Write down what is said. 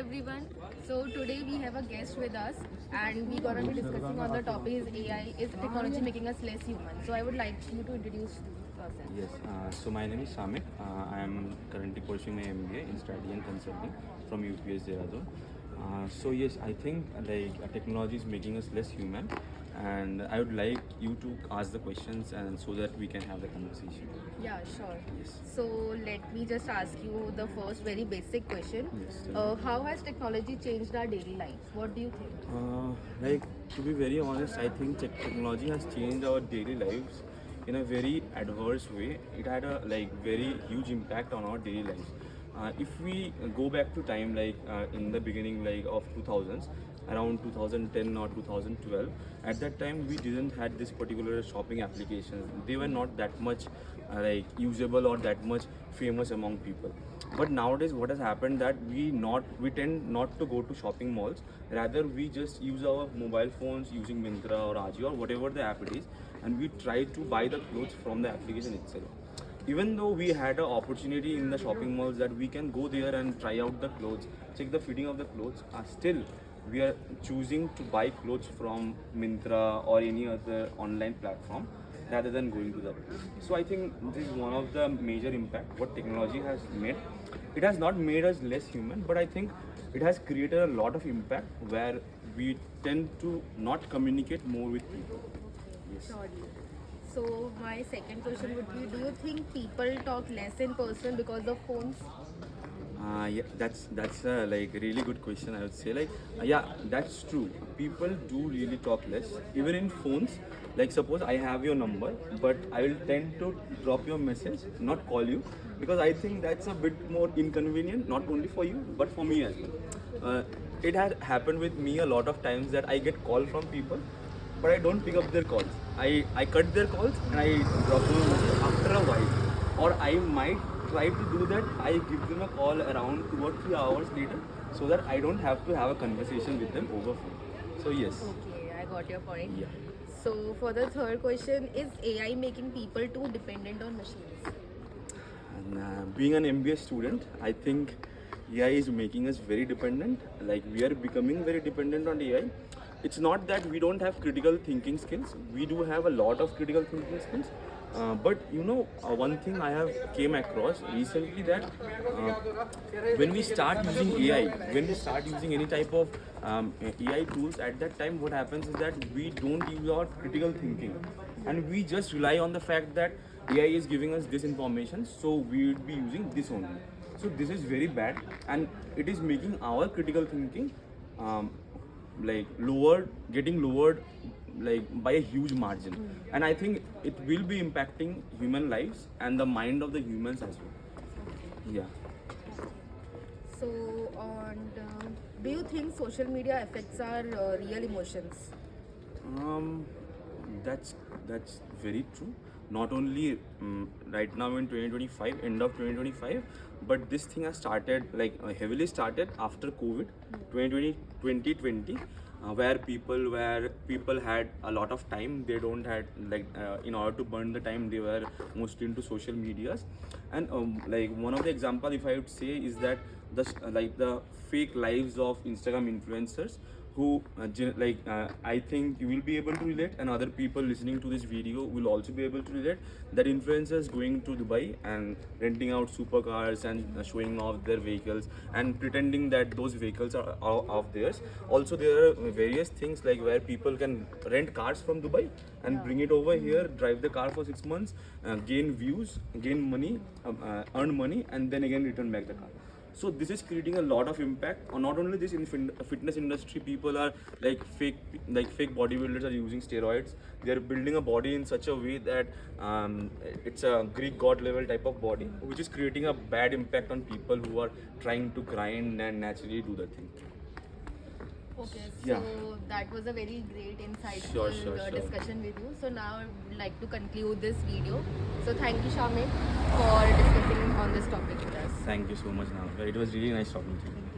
everyone. So today we have a guest with us and we're gonna be discussing on the topic is AI, is technology making us less human? So I would like you to introduce yourself. Yes, so my name is Shamik. I am currently pursuing my MBA in strategy and consulting from UPS Dehradun. So yes, I think technology is making us less human, and I would like you to ask the questions and so that we can have the conversation. Yeah, sure. Yes. So let me just ask you the first very basic question. Yes. How has technology changed our daily life? What do you think? To be very honest, I think technology has changed our daily lives in a very adverse way. It had a very huge impact on our daily lives. If we go back to time, in the beginning of 2000s, around 2010 or 2012, at that time we didn't had this particular shopping applications. They were not that much usable or that much famous among people. But nowadays what has happened that we tend not to go to shopping malls. Rather we just use our mobile phones using Myntra or Ajio or whatever the app it is, and we try to buy the clothes from the application itself. Even though we had an opportunity in the shopping malls that we can go there and try out the clothes, check the fitting of the clothes, still we are choosing to buy clothes from Myntra or any other online platform rather than going to the place. So I think this is one of the major impact what technology has made. It has not made us less human, but I think it has created a lot of impact where we tend to not communicate more with people. Yes. Surely. So my second question would be, do you think people talk less in person because of phones? Yeah, that's a really good question. I would say yeah, that's true. People do really talk less, even in phones. Like suppose I have your number, but I will tend to drop your message, not call you, because I think that's a bit more inconvenient, not only for you but for me as well. It has happened with me a lot of times that I get call from people, but I don't pick up their calls. I cut their calls and I drop them a message after a while, or I might try to do that. I give them a call around 2 or 3 hours later so that I don't have to have a conversation with them over phone. So yes. Okay, I got your point. Yeah. So for the third question, is AI making people too dependent on machines? And being an MBA student, I think AI is making us very dependent. We are becoming very dependent on AI. It's not that we don't have critical thinking skills. We do have a lot of critical thinking skills. But one thing I have came across recently that when we start using AI, when we start using any type of AI tools, at that time what happens is that we don't use our critical thinking, and we just rely on the fact that AI is giving us this information, so we would be using this only. So this is very bad, and it is making our critical thinking getting lowered by a huge margin. And I think it will be impacting human lives and the mind of the humans as well. Yeah. So do you think social media affects our real emotions? That's very true. Not only right now in 2025, end of 2025, but this thing has started heavily started after COVID, 2020, where people had a lot of time. They don't had in order to burn the time, they were mostly into social medias. And one of the example, if I would say, is that the fake lives of Instagram influencers who I think you will be able to relate, and other people listening to this video will also be able to relate, that influencers going to Dubai and renting out supercars and showing off their vehicles and pretending that those vehicles are of theirs. Also there are various things where people can rent cars from Dubai and bring it over here, drive the car for 6 months, gain views, gain money, earn money, and then again return back the car. So this is creating a lot of impact. Or not only this, in fitness industry, people are fake bodybuilders are using steroids. They are building a body in such a way that it's a Greek god level type of body, which is creating a bad impact on people who are trying to grind and naturally do the thing. Okay, so Yeah. that was a very great insightful Sure. discussion with you. So now I would like to conclude this video. So thank you, Shamik, for discussing on this topic with us. Thank you so much, Navya. It was really nice talking to you.